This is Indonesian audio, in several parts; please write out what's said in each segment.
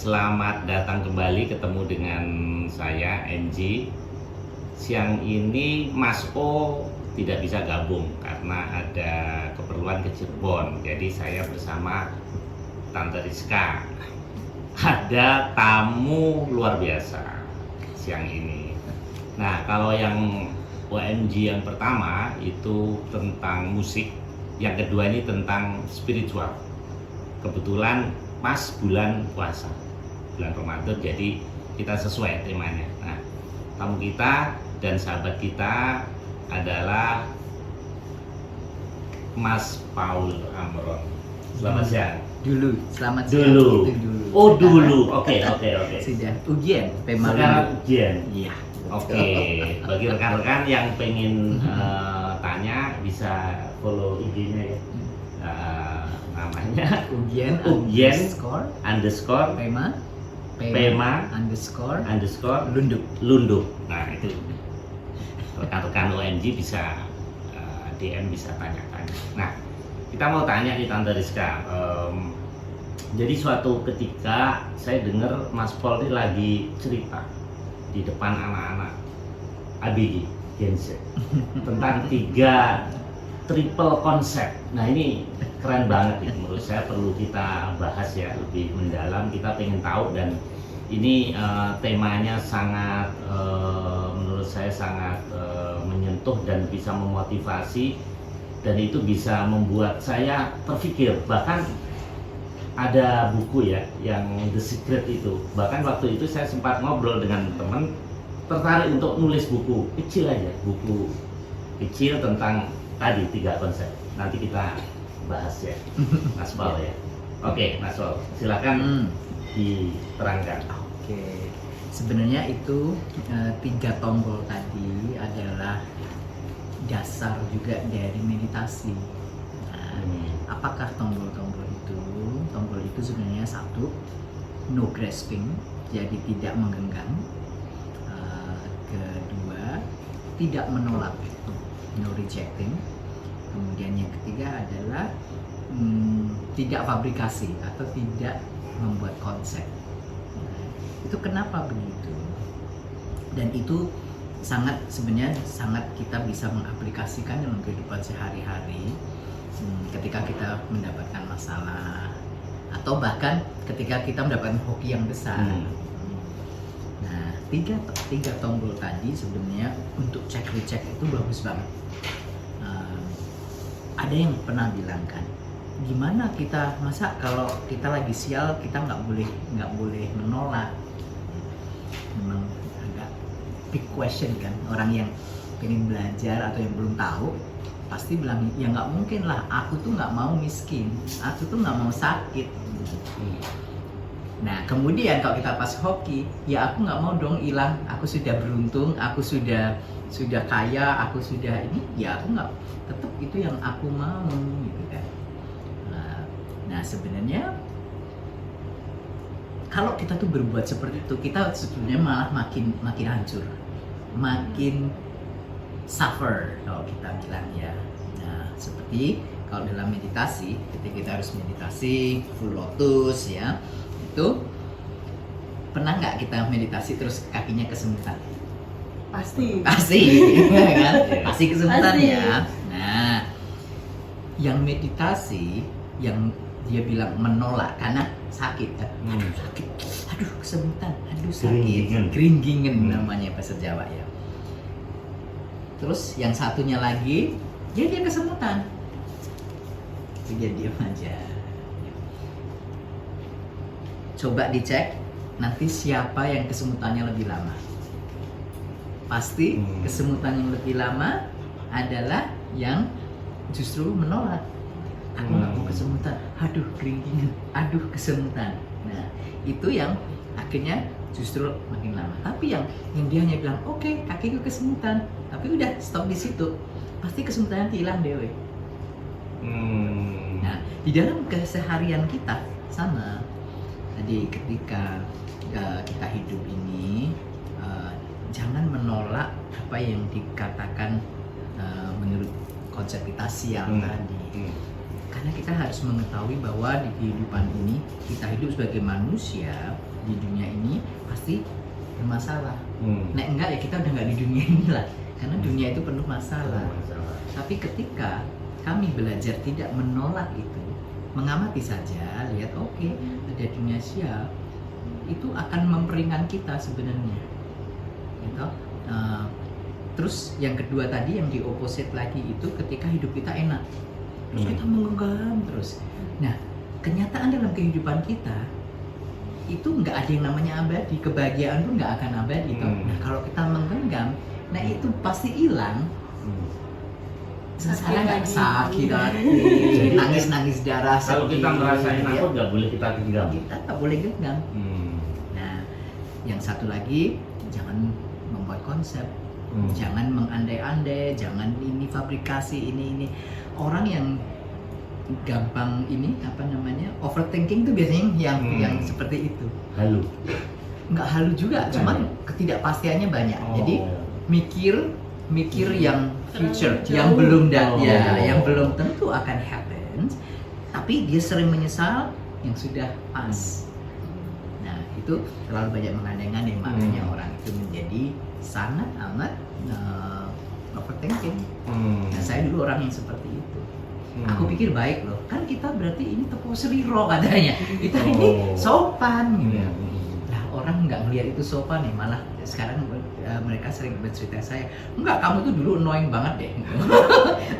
selamat datang kembali ketemu dengan saya NG. Siang ini Mas O tidak bisa gabung karena ada keperluan ke Cirebon. Jadi saya bersama Tante Rizka. Ada tamu luar biasa siang ini. Nah, kalau yang OMG yang pertama itu tentang musik, yang kedua ini tentang spiritual. Kebetulan pas bulan puasa, bulan Ramadan, jadi kita sesuai temanya. Nah, tamu kita dan sahabat kita adalah Mas Paul Amron. Selamat siang. Selamat siang. Dulu. Dulu. Oh, dulu. Oke. Sudah ujian tema sekarang ujian. Iya. Oke. Bagi rekan-rekan yang pengen tanya bisa follow IG-nya ya. Namanya ujian underscore pema underscore lunduk. Nah, itu rekan-rekan OMG bisa DM, bisa tanya-tanya. Nah, kita mau tanya nih Tante Rizka. Jadi suatu ketika saya dengar Mas Paul ini lagi cerita di depan anak-anak ABG Gen Z tentang 3 triple konsep. Nah, ini keren banget nih, menurut saya perlu kita bahas ya lebih mendalam. Kita pengen tahu, dan ini temanya sangat menurut saya sangat menyentuh dan bisa memotivasi, dan itu bisa membuat saya terpikir. Bahkan ada buku ya yang The Secret itu, bahkan waktu itu saya sempat ngobrol dengan teman, tertarik untuk nulis buku kecil aja, buku kecil tentang tadi 3 konsep. Nanti kita bahas ya Mas Paul ya. Oke, Mas Paul, silakan diterangkan. Oke, sebenarnya itu 3 tombol tadi adalah dasar juga dari meditasi. Nah, apakah tombol-tombol itu? Tombol itu sebenarnya 1, no grasping, jadi tidak menggenggam. Kedua, tidak menolak, no rejecting. Kemudian yang ketiga adalah tidak fabrikasi atau tidak membuat konsep. Nah, itu kenapa begitu? Dan itu sebenarnya sangat kita bisa mengaplikasikan dalam kehidupan sehari-hari ketika kita mendapatkan masalah, atau bahkan ketika kita mendapatkan hoki yang besar. Nah, tiga tombol tadi sebenarnya untuk cek recheck itu bagus banget. Ada yang pernah bilang kan, gimana kita, masa kalau kita lagi sial kita nggak boleh menolak? Memang agak big question kan. Orang yang pengen belajar atau yang belum tahu pasti bilang, ya nggak mungkin lah, aku tuh nggak mau miskin, aku tuh nggak mau sakit. Nah, kemudian kalau kita pas hoki, ya aku nggak mau dong hilang, aku sudah beruntung, aku sudah kaya, aku sudah ini, ya aku nggak, tetap itu yang aku mau gitu kan. Nah, sebenarnya kalau kita tuh berbuat seperti itu, kita sebenarnya malah makin hancur, makin suffer kalau kita bilang ya. Nah, seperti kalau dalam meditasi, ketika kita harus meditasi full lotus ya, itu pernah nggak kita meditasi terus kakinya kesemutan? Pasti ya kan? Pasti kesemutan Pasti. Ya. Nah, yang meditasi yang dia bilang menolak karena sakit kan? Aduh sakit, aduh kesemutan, aduh sakit, geringgingen namanya bahasa Jawa ya. Terus yang satunya lagi, dia kesemutan, dia diam aja. Coba dicek nanti siapa yang kesemutannya lebih lama. Pasti kesemutan yang lebih lama adalah yang justru menolak. Aku nggak mau kesemutan, aduh geringgingen, aduh kesemutan. Nah, itu yang akhirnya justru makin lama. Tapi yang dia hanya bilang, oke, kakiku kesemutan, tapi udah stop di situ, pasti kesemutannya hilang dewe. Nah, di dalam keseharian kita sama. Jadi ketika kita hidup ini, jangan menolak apa yang dikatakan menurut konsep kita siang tadi. Karena kita harus mengetahui bahwa di kehidupan ini kita hidup sebagai manusia di dunia ini pasti bermasalah. Nek enggak ya kita udah nggak di dunia ini lah. Karena dunia itu penuh masalah. Tapi ketika kami belajar tidak menolak itu, mengamati saja, lihat oke, ada dunia sial, itu akan memperingan kita sebenarnya. Gitu. Terus yang kedua tadi yang di opposite lagi itu ketika hidup kita enak, terus kita menggenggam terus. Nah, kenyataan dalam kehidupan kita itu nggak ada yang namanya abadi, kebahagiaan pun nggak akan abadi. Nah, kalau kita menggenggam, nah itu pasti hilang. Sekarang nggak sakit hati, nangis darah. Kalau kita merasain apa nggak boleh kita genggam. Kita nggak boleh genggam. Nah, yang satu lagi jangan membuat konsep, jangan mengandai-andai, jangan ini fabrikasi ini. Orang yang gampang ini apa namanya overthinking tuh biasanya yang seperti itu. Halu. Nggak halu juga, cuman ketidakpastiannya banyak. Jadi mikir yang future, yang belum yang belum tentu akan happen, tapi dia sering menyesal yang sudah pas. Nah, itu terlalu banyak mengandai-andai, makanya orang itu menjadi sangat amat overthinking. Nah, saya dulu orang yang seperti itu. Aku pikir baik loh, kan kita berarti ini tepung seriro katanya, kita ini sopan gitu. Nah, orang nggak melihat itu sopan nih, malah sekarang mereka sering bercerita saya, enggak, kamu tuh dulu annoying banget deh.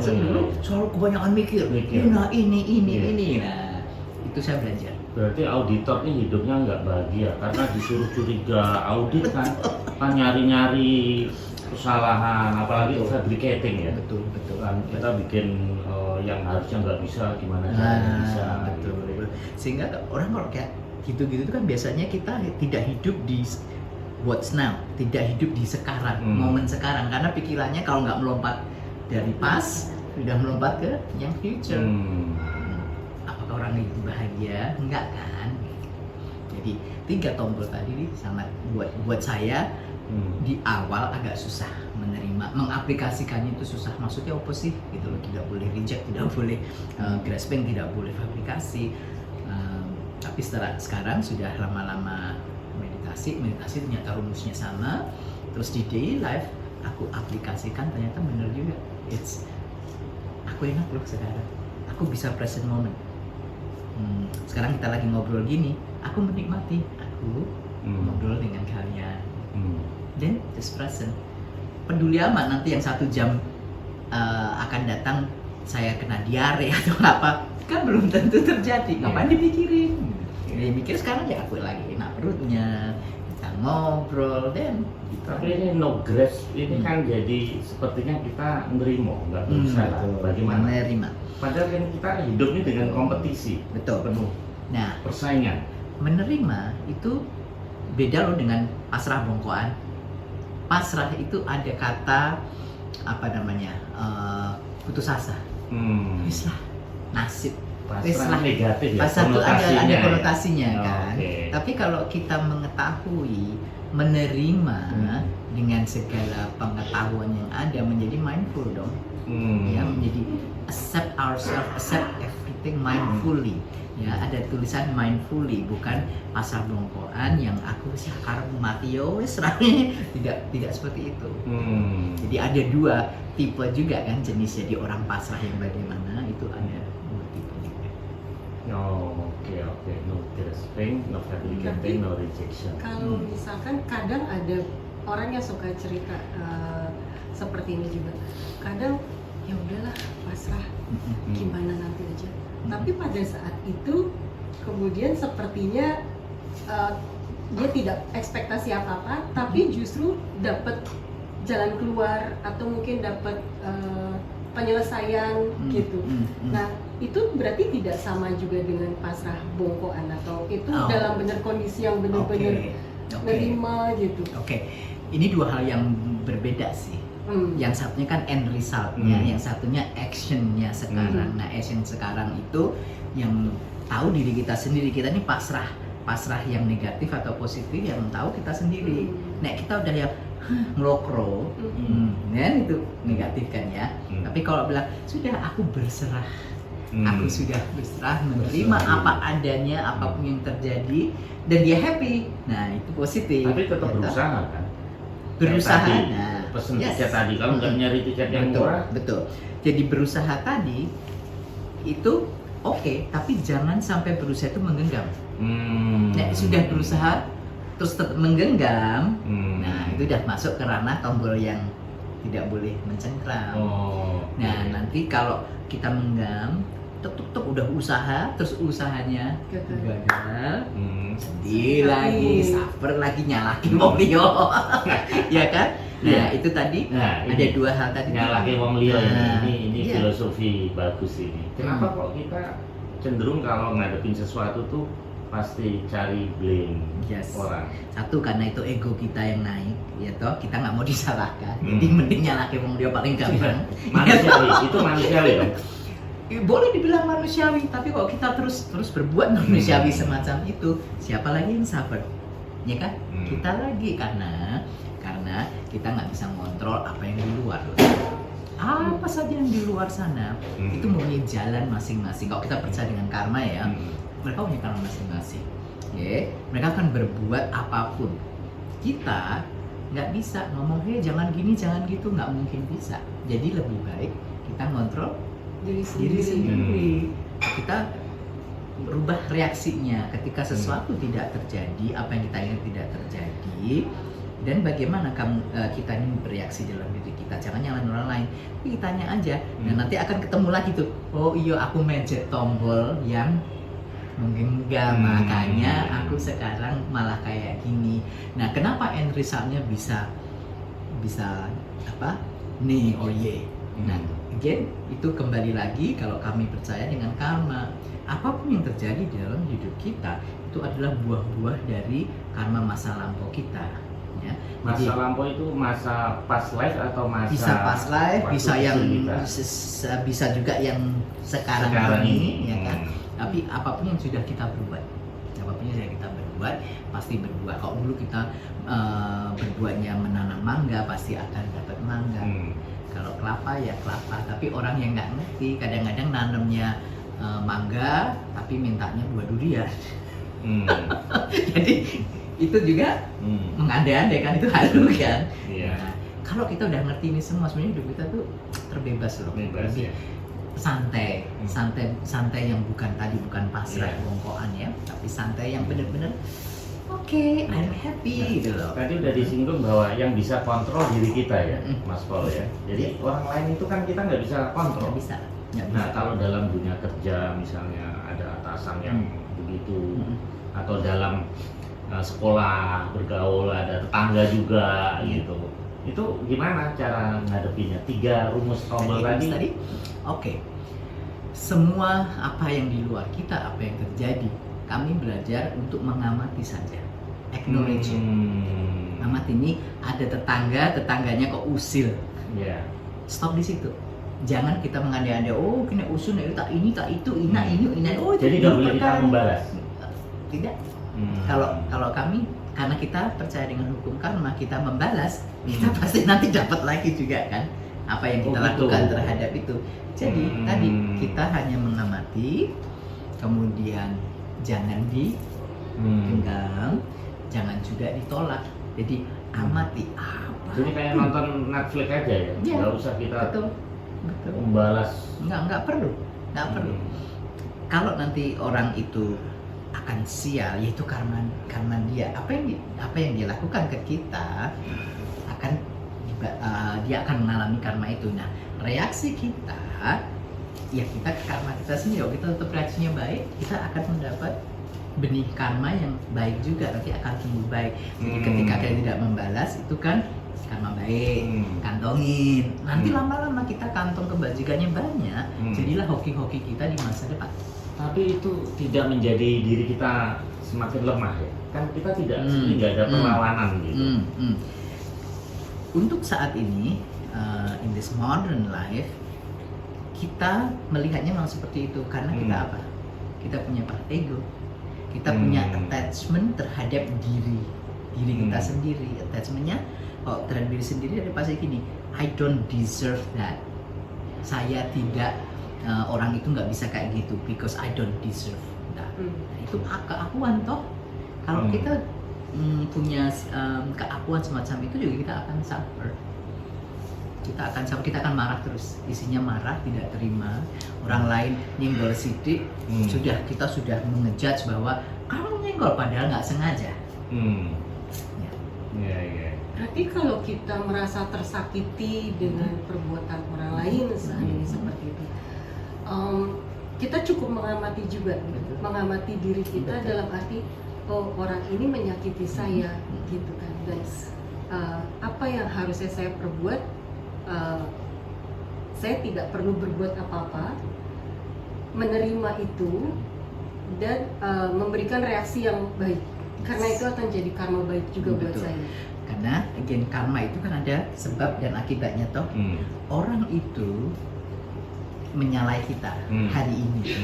Dulu selalu kebanyakan mikir. Nah ini. Nah, itu saya belajar. Berarti auditor ini hidupnya nggak bahagia karena disuruh curiga audit kan nyari-nyari kesalahan, apalagi fabricating ya. Betul. Kan kita bikin yang harusnya nggak bisa gimana caranya bisa. Betul. Sehingga orang kalau kayak gitu-gitu tuh kan biasanya kita tidak hidup di what's now, tidak hidup di sekarang, momen sekarang, karena pikirannya kalau nggak melompat dari past, sudah melompat ke yang future. Apakah orang itu bahagia? Enggak kan? Jadi 3 tombol tadi sangat buat saya di awal agak susah menerima, mengaplikasikannya itu susah. Maksudnya apa sih? Gitu loh, tidak boleh reject, tidak boleh grasping, tidak boleh fabrikasi. Tapi sekarang sudah lama-lama meditasi ternyata rumusnya sama. Terus di daily life aku aplikasikan, ternyata benar juga. Aku enak loh sekarang, aku bisa present moment. Sekarang kita lagi ngobrol gini, aku menikmati, aku ngobrol dengan kalian. Dan just present. Peduli amat nanti yang 1 jam akan datang saya kena diare atau apa, kan belum tentu terjadi. Ngapain dipikirin? Dia mikir sekarang ya aku lagi enak perutnya, kita ngobrol dan gitu. Tapi ini no grace ini kan jadi sepertinya kita nerimo, nggak berusaha. Bagaimana? Menerima. Padahal kan kita hidupnya dengan kompetisi. Betul. Penuh. Nah, Persaingan. menerima itu beda loh dengan pasrah bongkoan. Pasrah itu ada kata apa namanya, putus asa. Wis lah, nasib. Pasrah negatif ya. Pasrah itu ada konotasinya ya. kan. Okay. Tapi kalau kita mengetahui, menerima dengan segala pengetahuan yang ada, menjadi mindful dong. Ya, menjadi accept ourselves, accept everything mindfully. Ya, ada tulisan mindfully, bukan pasrah bongkoan yang aku sih karep mati yo wis tidak seperti itu. Jadi ada 2 tipe juga kan jenis, jadi orang pasrah yang bagaimana itu ada 2 tipe juga. Oke. No grasping, no fabricating, no rejection. Kalau misalkan kadang ada orang yang suka cerita seperti ini juga. Kadang ya udahlah pasrah, gimana nanti aja. Tapi pada saat itu kemudian sepertinya dia tidak ekspektasi apa-apa, tapi justru dapat jalan keluar atau mungkin dapat penyelesaian gitu. Nah, itu berarti tidak sama juga dengan pasrah bongkoan, atau itu dalam benar kondisi yang benar-benar menerima gitu. Ini 2 hal yang berbeda sih. Yang satunya kan end resultnya, yang satunya actionnya sekarang. Nah, action sekarang itu yang tahu diri kita sendiri. Kita ini pasrah yang negatif atau positif yang tahu kita sendiri. Nah, kita udah yang ngelokro, kan itu negatif kan ya. Tapi kalau bilang sudah aku berserah, Aku sudah berserah, menerima apa adanya, apapun yang terjadi, dan dia happy. Nah, itu positif. Tapi tetap gitu. berusaha kan? Berusaha. Kayak tadi, Nah, pesen yes. tiket tadi, kalau nggak nyari tiket yang Betul, murah, betul. Jadi berusaha tadi itu oke, tapi jangan sampai berusaha itu menggenggam. Nah, sudah berusaha terus tetap menggenggam, nah itu udah masuk ke ranah tombol yang tidak boleh mencengkram. Oh. Nah, nanti kalau kita menggenggam, tuk udah usaha, terus usahanya gagal, sedih lagi, sabar lagi, nyalakin wong liya. Ya kan? Nah, Iya. itu tadi Nah, ada dua hal tadi. nyalakin wong liya Nah, ini iya. filosofi bagus ini. Kenapa kok kita cenderung kalau ngadepin sesuatu tuh pasti cari blame Yes. orang? Satu, karena itu ego kita yang naik, ya toh, kita nggak mau disalahkan. Jadi mending nyalakin wong dia paling gampang. Manusiawi, itu manusiawi dong. Boleh dibilang manusiawi, tapi kok kita terus berbuat manusiawi semacam itu, siapa lagi yang sabar? Ya kan? Kita lagi, karena kita nggak bisa ngontrol apa yang di luar. Apa saja yang di luar sana itu punya jalan masing-masing. Kalau kita percaya dengan karma ya, mereka punya karma masing-masing. Ya, mereka akan berbuat apapun. Kita nggak bisa ngomong, jangan gini, jangan gitu, nggak mungkin bisa. Jadi lebih baik kita ngontrol diri sendiri. Kita berubah reaksinya ketika sesuatu tidak terjadi, apa yang kita ingin tidak terjadi, dan bagaimana kita ini bereaksi dalam diri kita. Jangan nyalain orang lain, tapi tanya aja, dan nanti akan ketemu lagi tuh, oh iya aku mencet tombol yang menggenggam, makanya aku sekarang malah kayak gini. Nah, kenapa end resultnya bisa apa nih, oh ye. Nah, again, itu kembali lagi kalau kami percaya dengan karma. Apapun yang terjadi dalam hidup kita itu adalah buah-buah dari karma masa lampau kita. Ya. Masa Jadi, lampau itu masa past life atau masa bisa past life, waktu bisa kecil yang kita? bisa juga yang sekarang ini, ya kan? Tapi apapun yang sudah kita berbuat, pasti berbuah. Kalau dulu kita berbuatnya menanam mangga, pasti akan dapat mangga. Kalau kelapa ya kelapa. Tapi orang yang nggak ngerti, kadang-kadang nanamnya mangga, tapi mintanya buah durian. Jadi itu juga mengandai-andai kan, itu halu kan. Iya. Nah, kalau kita udah ngerti ini semua, sebenarnya hidup kita tuh terbebas loh. Bebas ya. Santai yang bukan pasrah bongkoan ya, tapi santai yang bener-bener oke, I'm happy gitu loh. Tadi udah disinggung bahwa yang bisa kontrol diri kita ya, Mas Paul ya. Jadi orang lain itu kan kita nggak bisa kontrol. Nggak bisa. Nah, kalau dalam dunia kerja misalnya ada atasan yang begitu, atau dalam sekolah bergaul ada tetangga juga gitu. Itu gimana cara ngadepinnya? 3 rumus tombol tadi. Oke. Semua apa yang di luar kita, apa yang terjadi, kami belajar untuk mengamati saja. Acknowledge. Amati, ini ada tetangganya kok usil. Yeah. Stop di situ. Jangan kita mengandai-andai, oh kena usul, tak ini, tak itu, ini. Oh, jadi nggak boleh kita membalas. Tidak. Kalau kami, karena kita percaya dengan hukum karma, kita membalas, kita pasti nanti dapat lagi juga kan apa yang kita lakukan terhadap itu. Jadi tadi kita hanya mengamati, kemudian jangan digenggam, jangan juga ditolak. Jadi amati apa. Jadi kayak nonton Netflix aja ya, nggak usah kita betul. membalas. Nggak perlu. Kalau nanti orang itu akan sial, yaitu karena dia apa yang dia lakukan ke kita dia akan mengalami karma itu. Nah, reaksi kita ya kita ke karma kita sendiri. Kalau kita tetap reaksinya baik, kita akan mendapat benih karma yang baik juga, nanti akan tumbuh baik. Jadi ketika kita tidak membalas, itu kan karma baik, kantongin. Nanti lama-lama kita kantong kebajikannya banyak, jadilah hoki-hoki kita di masa depan. Tapi itu tidak menjadi diri kita semakin lemah ya? Kan kita tidak ada perlawanan gitu. Untuk saat ini, in this modern life, kita melihatnya memang seperti itu. Karena kita apa? Kita punya ego. Kita punya attachment terhadap diri kita sendiri. Attachmentnya terhadap diri sendiri ada pasti gini, I don't deserve that. Saya tidak orang itu nggak bisa kayak gitu because I don't deserve. Nah, itu keakuan toh. Kalau kita punya keakuan semacam itu juga kita akan suffer. Kita akan marah terus, isinya marah, tidak terima orang lain nyenggol sidik, kita sudah mengejudge bahwa kamu nyenggol padahal nggak sengaja. Ya. Berarti kalau kita merasa tersakiti dengan perbuatan orang lain seandainya seperti itu, kita cukup mengamati juga, mengamati diri kita dalam arti orang ini menyakiti saya, gitu kan, dan apa yang harusnya saya perbuat, saya tidak perlu berbuat apa-apa, menerima itu dan memberikan reaksi yang baik, karena itu akan jadi karma baik juga buat saya. Karena again karma itu kan ada sebab dan akibatnya toh. Orang itu menyalahi kita hari ini,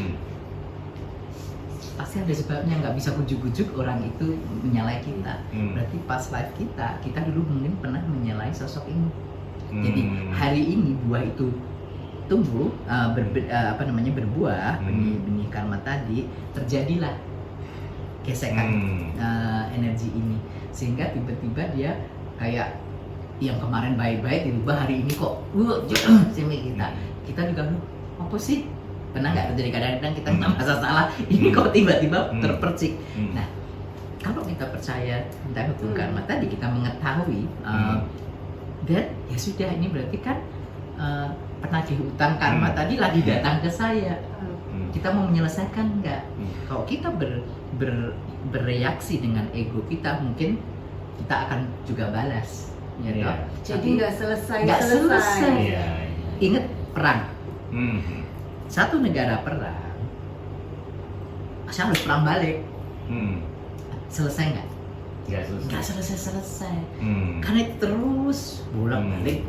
pasti ada sebabnya, nggak bisa ujuk-ujuk orang itu menyalahi kita. Berarti pas life kita dulu mungkin pernah menyalahi sosok ini. Jadi hari ini buah itu tumbuh, berbuah, benih karma tadi, terjadilah gesekan energi ini, sehingga tiba-tiba dia kayak yang kemarin baik-baik dirubah hari ini kok kita juga apa sih, pernah nggak terjadi kadang-kadang kita merasa salah, ini kok tiba-tiba terpercik. Nah, kalau kita percaya tentang hukum karma tadi, kita mengetahui dan ya sudah, ini berarti kan penagih hutang karma tadi lagi datang ke saya. Kita mau menyelesaikan nggak? Kalau kita bereaksi dengan ego kita, mungkin kita akan juga balas. Ya, jadi nggak selesai. Ingat perang. Satu negara perang, saya harus perang balik. Selesai nggak? Nggak selesai. Karena itu terus bolak-balik.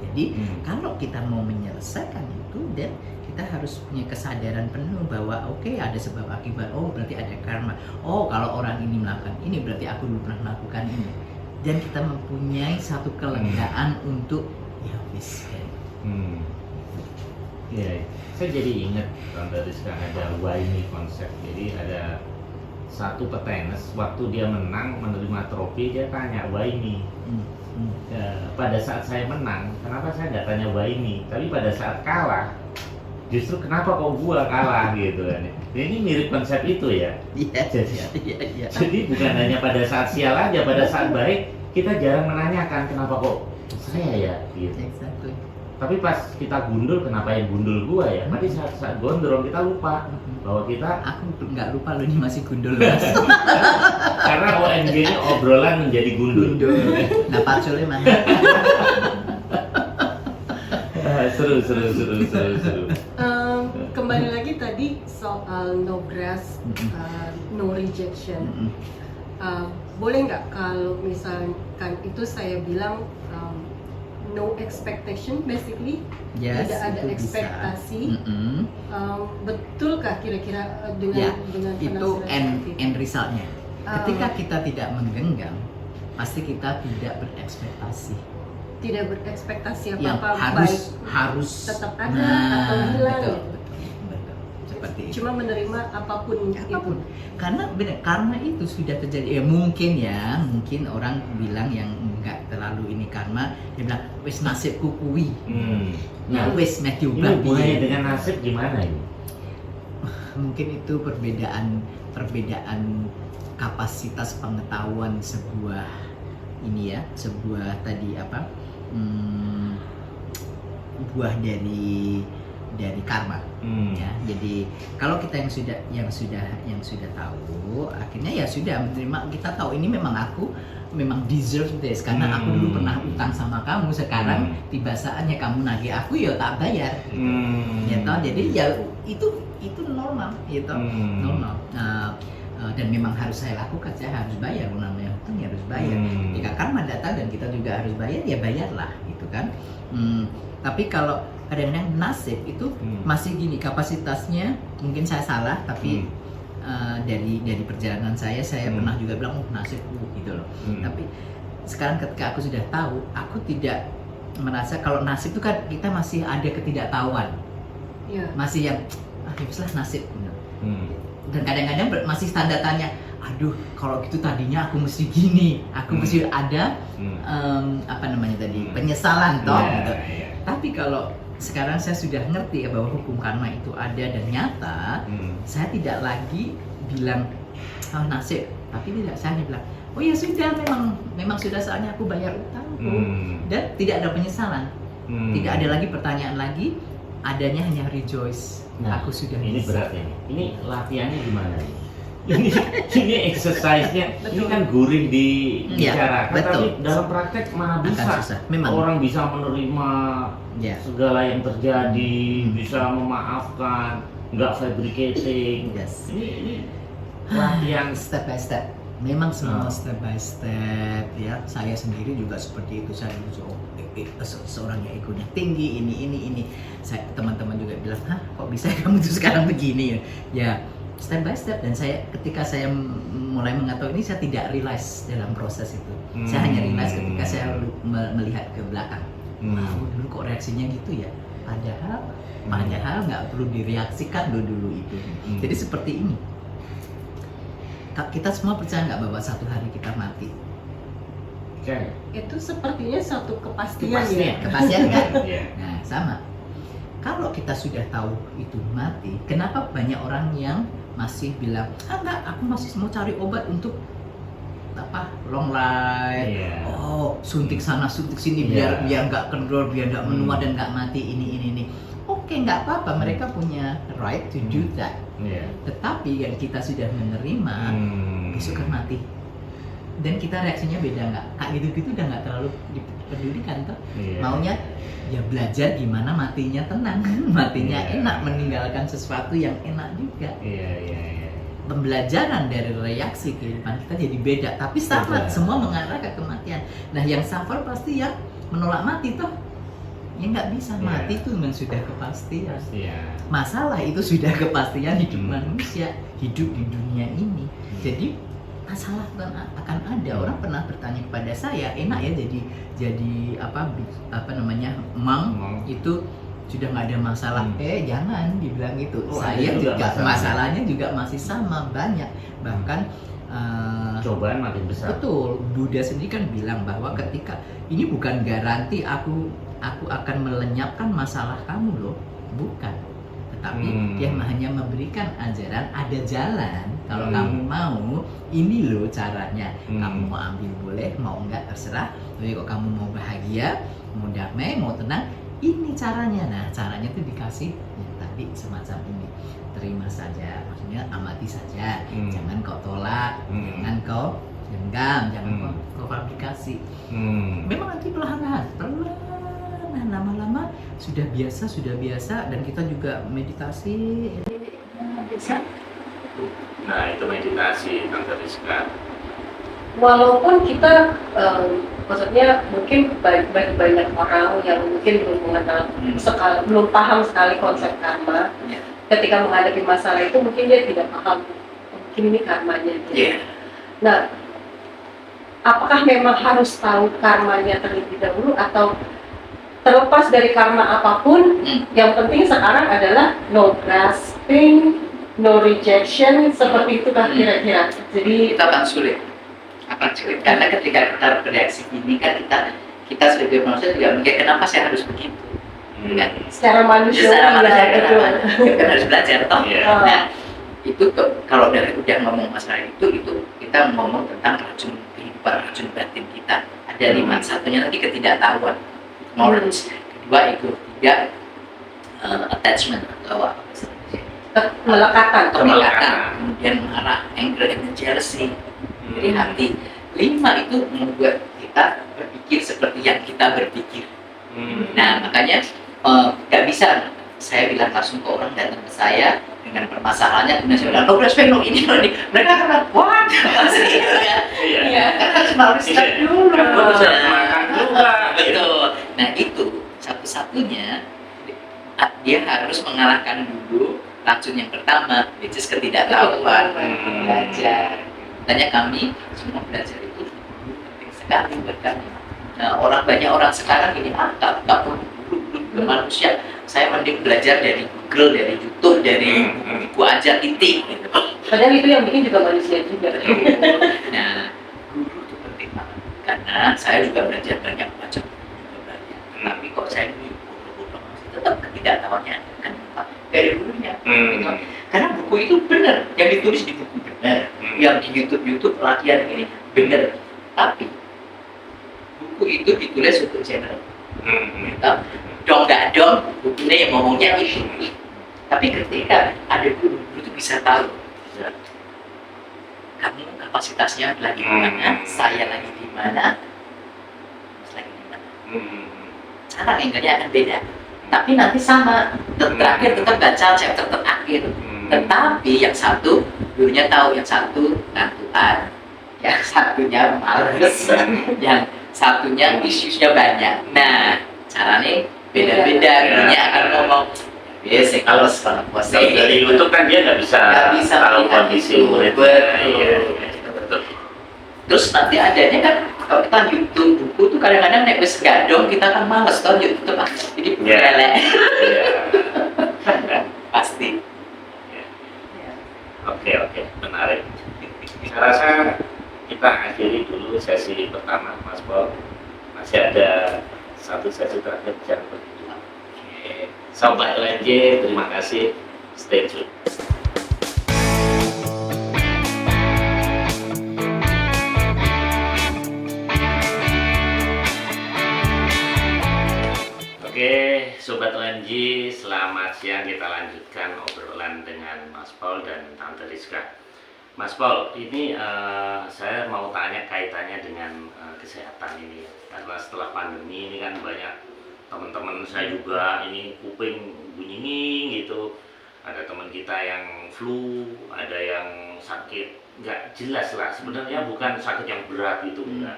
Jadi kalau kita mau menyelesaikan itu, dan kita harus punya kesadaran penuh bahwa oke, ada sebab akibat. Oh, berarti ada karma. Oh, kalau orang ini melakukan ini, berarti aku dulu pernah melakukan ini. Dan kita mempunyai satu kelegaan untuk ya wis. Ya, saya jadi ingat Tante Rizka ada why me konsep. Jadi ada satu petenis, waktu dia menang menerima trofi, dia tanya why me. Pada saat saya menang, kenapa saya nggak tanya why me? Tapi pada saat kalah, justru kenapa kok gua kalah gitu kan? Ini mirip konsep itu ya. Jadi bukan hanya pada saat sial aja, pada saat baik kita jarang menanyakan kenapa kok saya ya gitu. Tapi pas kita gundul, kenapa yang gundul gua ya? Tadi saat gondrong kita lupa bahwa kita, aku nggak lupa loh, ini masih gundul Mas. Karena ONG-nya obrolan menjadi gundul. Nah, paculnya mana? Seru. Kembali lagi tadi soal no grasp, no rejection. Boleh nggak kalau misalkan itu saya bilang no expectation, basically tidak ada ekspektasi. Betulkah kira-kira dengan itu end resultnya? Ketika kita tidak menggenggam, pasti kita tidak berekspektasi. Tidak berekspektasi yang apa-apa, harus tetap ada atau hilang. Betul. Seperti itu. Cuma menerima apapun. Itu. Karena itu sudah terjadi. Ya mungkin orang bilang yang nggak terlalu ini karma, dia bilang wis nasibku kuwi. Nah, wis meh ini hubungannya dengan nasib gimana ini? Mungkin itu perbedaan kapasitas pengetahuan sebuah tadi buah dari karma. Ya, jadi kalau kita yang sudah tahu, akhirnya ya sudah menerima, kita tahu ini memang deserve this karena aku dulu pernah utang sama kamu, sekarang tiba saatnya kamu nagih aku, ya tak bayar. Ya toh, jadi ya itu normal, normal. Dan memang harus saya lakukan, saya harus bayar, namanya hutang ya harus bayar. Jika karma datang dan kita juga harus bayar, ya bayarlah, gitu kan. Tapi kalau kadang-kadang nasib itu masih gini, kapasitasnya mungkin saya salah, tapi dari perjalanan saya pernah juga bilang nasibku gitu loh. Tapi sekarang ketika aku sudah tahu, aku tidak merasa kalau nasib itu kan kita masih ada ketidaktahuan. Iya. masih yang ya wis lah nasib. Hmm. Dan kadang-kadang masih tanda tanya, aduh kalau gitu tadinya aku mesti gini, aku mesti ada apa namanya tadi, penyesalan toh Iya, gitu. iya. Tapi kalau sekarang saya sudah ngerti ya bahwa hukum karma itu ada dan nyata, saya tidak lagi bilang oh nasib, tapi tidak, saya hanya bilang oh ya sudah, memang sudah saatnya aku bayar utangku. Dan tidak ada penyesalan, tidak ada lagi pertanyaan lagi, adanya hanya rejoice. Nah, aku sudah ini bisa. berat ini latihannya gimana nih? ini exercise-nya ini kan gurih dibicarakan, betul. tapi dalam praktek mana bisa Akan susah. Memang. orang bisa menerima Ya. segala yang terjadi, bisa memaafkan, nggak fabricating. Yes. Ini latihan Step by step. Memang semua step by step ya. Saya sendiri juga seperti itu. Saya seorang yang egonya tinggi, ini. Saya teman-teman juga bilang, "Hah, kok bisa kamu tuh sekarang begini ya?" Ya, step by step. Dan ketika saya mulai mengetahui ini, saya tidak realize dalam proses itu. Saya hanya realize ketika saya melihat ke belakang. Wow, dulu kok reaksinya gitu ya. Padahal nggak perlu direaksikan dulu itu. Jadi seperti ini. Kita semua percaya nggak bahwa satu hari kita mati? kan? Itu sepertinya suatu kepastian ya. Kepastian kan? Iya. Nah, sama. Kalau kita sudah tahu itu mati, kenapa banyak orang yang masih bilang, enggak, aku masih mau cari obat untuk long life. Iya. Oh, suntik sana, suntik sini biar nggak kendor, biar nggak menua dan nggak mati ini. Oke, nggak apa-apa, mereka punya right to do that. Iya. Tetapi yang kita sudah menerima, besok kan mati. Dan kita reaksinya beda nggak? Kayak gitu-gitu udah nggak terlalu dipedulikan toh. Iya. Maunya ya belajar gimana matinya tenang, matinya enak, meninggalkan sesuatu yang enak juga. Iya. Pembelajaran dari reaksi kehidupan kita jadi beda, tapi sama, semua mengarah ke kematian. Nah, yang suffer pasti yang menolak mati toh. Ya nggak bisa, mati itu memang sudah kepastian. Masalah itu sudah kepastian hidup manusia, hidup di dunia ini. Jadi masalah akan ada. Orang pernah bertanya kepada saya, enak ya jadi apa namanya mom itu sudah nggak ada masalah. Jangan dibilang gitu. Saya juga masalahnya juga masih sama, banyak. Bahkan cobaan makin besar. Betul. Buddha sendiri kan bilang bahwa ketika ini bukan garansi aku akan melenyapkan masalah kamu loh, bukan. Tetapi dia hanya memberikan ajaran, ada jalan. Kalau kamu mau, ini loh caranya. Kamu mau ambil boleh, mau enggak terserah. Tapi kalau kamu mau bahagia, mau damai, mau tenang, ini caranya. Nah, caranya tuh dikasih ya, tadi semacam ini. Terima saja, maksudnya amati saja. Jangan kau tolak, jangan kau genggam, jangan kau fabrikasi. Memang nanti perlahan-lahan, lama-lama sudah biasa, dan kita juga meditasi. Bisa. Nah, itu meditasi, Tante Rizka. Walaupun kita maksudnya mungkin bagi banyak orang yang mungkin belum mengenal belum paham sekali konsep karma, ketika menghadapi masalah itu mungkin dia tidak paham mungkin ini karmanya. Nah, apakah memang harus tahu karmanya terlebih dahulu, atau terlepas dari karma apapun, yang penting sekarang adalah no grasping, no rejection, seperti itu kan kira-kira. Jadi itu akan sulit karena ketika kita bereaksi ini kan kita sebagai manusia juga mikir kenapa saya harus begitu, kan? Secara manusia kita harus belajar toh. Nah, itu kalau dari udah ngomong masalah itu kita ngomong tentang racun kehidupan, racun batin kita. Ada 5, satunya lagi ketidaktahuan, ignorance, kedua ego, 3 attachment atau apa melekatan, kemudian marah, anger, and jealousy dari hati. 5 itu membuat kita berpikir seperti yang kita berpikir. Nah, makanya nggak bisa saya bilang langsung ke orang datang ke saya dengan permasalahannya, kemudian saya bilang progress no ini no ini, mereka akan bilang what gitu ya. Iya, karena harus melalui step dulu. Betul. Nah, itu satu-satunya dia harus mengalahkan dulu racun yang pertama, which is ketidaktahuan. Belajar. Makanya kami semua belajar itu penting sekali buat kami. Nah, banyak orang sekarang gini, nggak perlu dulu ke manusia. saya mending belajar dari Google, dari YouTube, dari buku aja titik gitu. Padahal itu yang bikin juga manusia juga. Nah, guru itu penting banget karena saya juga belajar banyak macam juga belajar. Tapi kok saya ini bodoh-bodoh masih tetap ketidaktahuannya kan dari gurunya. Gitu. Karena buku itu benar, yang ditulis di buku benar, yang di YouTube latihan ini benar. Tapi buku itu ditulis untuk channel. Dong nggak dong, bukunya yang ngomongnya itu. Tapi ketika ada guru itu bisa tahu, kamu kapasitasnya lagi di mana, saya lagi di mana, Mas lagi di mana. Cara enggaknya akan beda. Tapi nanti sama, terakhir tetap baca chapter terakhir. Tetapi yang satu, gurunya tahu, yang satu ngantukan, yang satunya males, yang satunya isu-isunya banyak. Nah, caranya beda-beda, gurunya akan ngomong, biasa kalau puasa dari YouTube kan dia nggak bisa tahu kondisi muridnya. Iya, betul. Terus nanti adanya kan kalau kita YouTube buku tuh kadang-kadang nek wis gadong kita kan males toh YouTube jadi elek. Pasti. Oke, menarik. Saya rasa kita akhiri dulu sesi pertama, Mas Paul. Masih ada satu sesi terakhir, jangan pergi. Sobat ONJ, terima kasih. Stay tune. Oke, Sobat ONJ, selamat siang. Kita lanjutkan obrolan dengan Mas Paul dan Tante Rizka. Mas Paul, ini saya mau tanya kaitannya dengan kesehatan ini. Karena setelah pandemi ini kan banyak teman-teman saya juga ini kuping bunyi gitu. Ada teman kita yang flu, ada yang sakit nggak jelas lah. Sebenarnya bukan sakit yang berat itu enggak.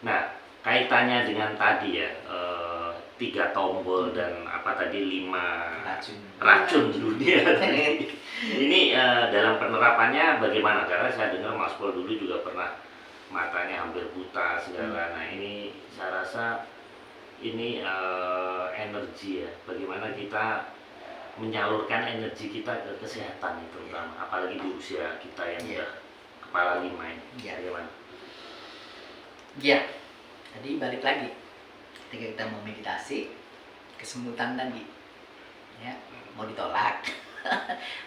Nah, kaitannya dengan tadi ya, 3 tombol dan apa tadi 5 racun dunia. Ini dalam penerapannya bagaimana? Karena saya dengar Mas Paul dulu juga pernah matanya hampir buta segala. Nah ini saya rasa ini energi ya. Bagaimana kita menyalurkan energi kita ke kesehatan itu, terutama apalagi di usia kita yang udah kepala 5 ini. Bagaimana? Iya. Jadi balik lagi. Ketika kita mau meditasi, kesemutan tadi, ya mau ditolak,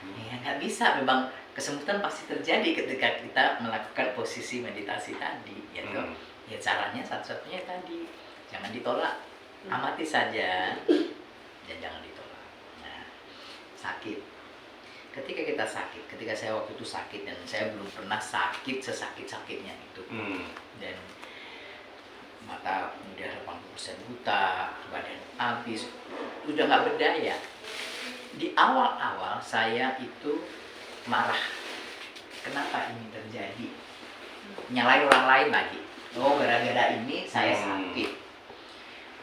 ya nggak bisa. Memang kesemutan pasti terjadi ketika kita melakukan posisi meditasi tadi, gitu. Ya caranya satu-satunya tadi, jangan ditolak, amati saja, dan jangan ditolak. Nah, sakit. Ketika kita sakit, ketika saya waktu itu sakit dan saya belum pernah sakit sesakit-sakitnya itu, dan mata udah 80% buta, badan habis, udah nggak berdaya. Di awal-awal saya itu marah, kenapa ini terjadi? Nyalain orang lain lagi. Oh, gara-gara ini saya sakit.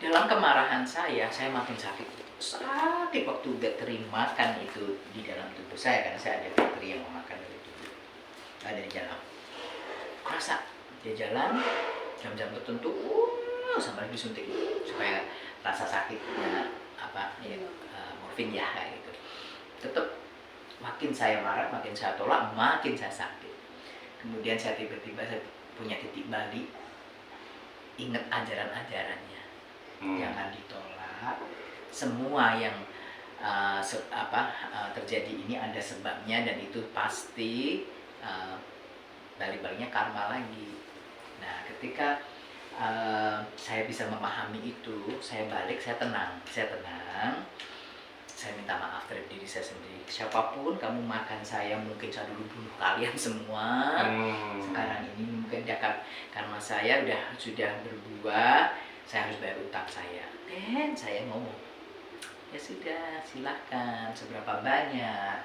Dalam kemarahan saya makin sakit. Sakit waktu bakteri makan itu di dalam tubuh saya, karena saya ada bakteri yang memakan dari tubuh, dari dalam. Rasa dia jalan jam-jam tertentu sampai disuntik supaya rasa sakitnya morfin ya kayak gitu. Tetap makin saya marah, makin saya tolak, makin saya sakit. Kemudian saya tiba-tiba punya titik balik, ingat ajaran-ajarannya. Jangan ditolak. Semua yang terjadi ini ada sebabnya, dan itu pasti balik-baliknya karma lagi. Nah, ketika saya bisa memahami itu, saya balik, saya tenang, saya minta maaf terhadap diri saya sendiri. Siapapun kamu makan saya, mungkin saya dulu bunuh kalian semua. Sekarang ini mungkin karena saya sudah berbuat, saya harus bayar utang saya. Dan saya ngomong, ya sudah, silahkan, seberapa banyak,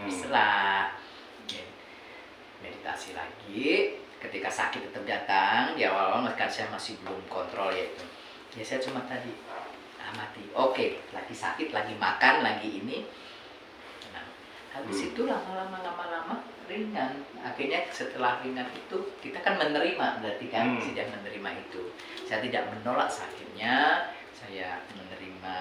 terserah. Meditasi lagi. Ketika sakit tetap datang, di awal-awal saya masih belum kontrol yaitu. Ya saya cuma tadi amati. Oke, lagi sakit, lagi makan, lagi ini. Nah, habis itu lama-lama ringan. Akhirnya setelah ringan itu kita kan menerima, berarti kan sudah menerima itu. Saya tidak menolak sakitnya, saya menerima.